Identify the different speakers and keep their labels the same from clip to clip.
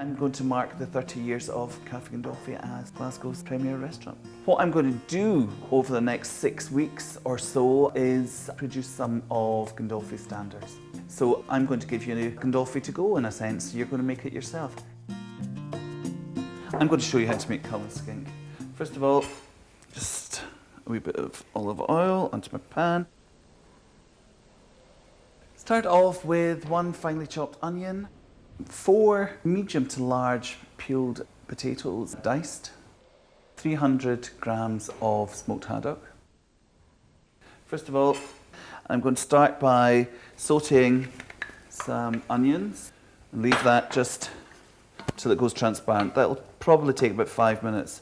Speaker 1: I'm going to mark the 30 years of Cafe Gandolfi as Glasgow's premier restaurant. What I'm going to do over the next 6 weeks or so is produce some of Gandolfi standards. So I'm going to give you a Gandolfi to go in a sense. You're going to make it yourself. I'm going to show you how to make cullin skink. First of all, just a wee bit of olive oil onto my pan. Start off with 1 finely chopped onion, 4 medium to large peeled potatoes diced, 300 grams of smoked haddock. First of all, I'm going to start by sauteing some onions and leave that just till it goes transparent. That'll probably take about 5 minutes.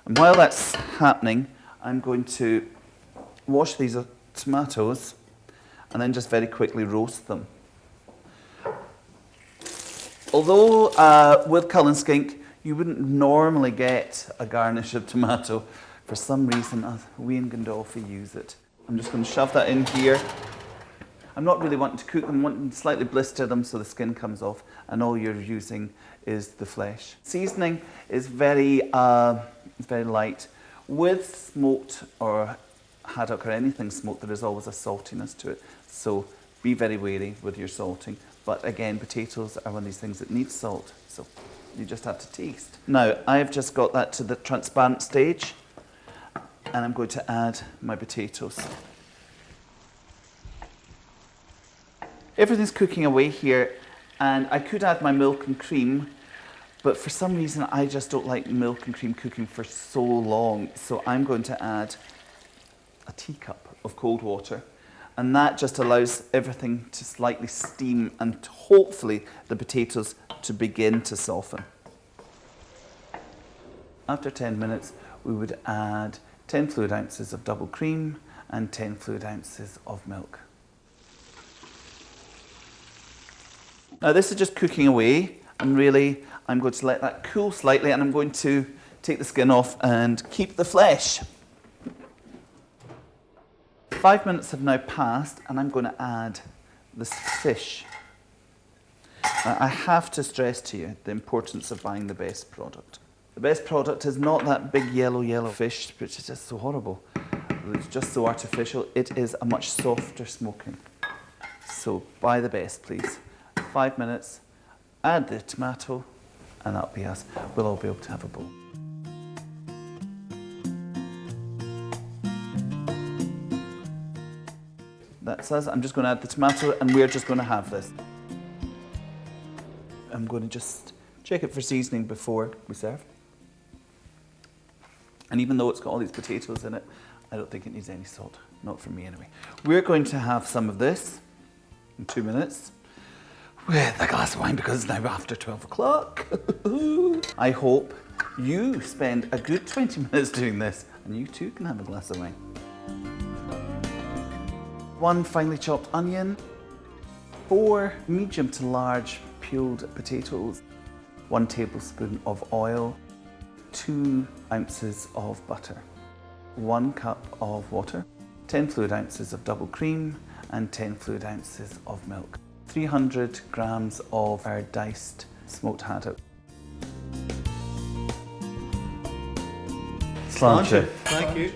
Speaker 1: And while that's happening, I'm going to wash these tomatoes and then just very quickly roast them. Although with cullin skink, you wouldn't normally get a garnish of tomato, for some reason we in Gandolfi use it. I'm just going to shove that in here. I'm not really wanting to cook them, I'm wanting to slightly blister them so the skin comes off, and all you're using is the flesh. Seasoning is very light. With smoked or haddock or anything smoked, there is always a saltiness to it, so be very wary with your salting. But again, potatoes are one of these things that need salt, so you just have to taste. Now, I've just got that to the transparent stage, and I'm going to add my potatoes. Everything's cooking away here, and I could add my milk and cream, but for some reason I just don't like milk and cream cooking for so long, so I'm going to add a teacup of cold water. And that just allows everything to slightly steam and hopefully the potatoes to begin to soften. After 10 minutes, we would add 10 fluid ounces of double cream and 10 fluid ounces of milk. Now this is just cooking away, and really I'm going to let that cool slightly, and I'm going to take the skin off and keep the flesh. 5 minutes have now passed, and I'm going to add this fish. Now, I have to stress to you the importance of buying the best product. The best product is not that big yellow fish, which is just so horrible. It's just so artificial. It is a much softer smoking. So buy the best, please. 5 minutes, add the tomato, and that'll be us. We'll all be able to have a bowl. That's us. I'm just going to add the tomato, and we're just going to have this. I'm going to just check it for seasoning before we serve. And even though it's got all these potatoes in it, I don't think it needs any salt. Not for me anyway. We're going to have some of this in 2 minutes with a glass of wine, because it's now after 12 o'clock. I hope you spend a good 20 minutes doing this, and you too can have a glass of wine. 1 finely chopped onion, 4 medium to large peeled potatoes, 1 tablespoon of oil, 2 ounces of butter, 1 cup of water, 10 fluid ounces of double cream, and 10 fluid ounces of milk, 300 grams of our diced smoked haddock.
Speaker 2: Sláinte. Thank you.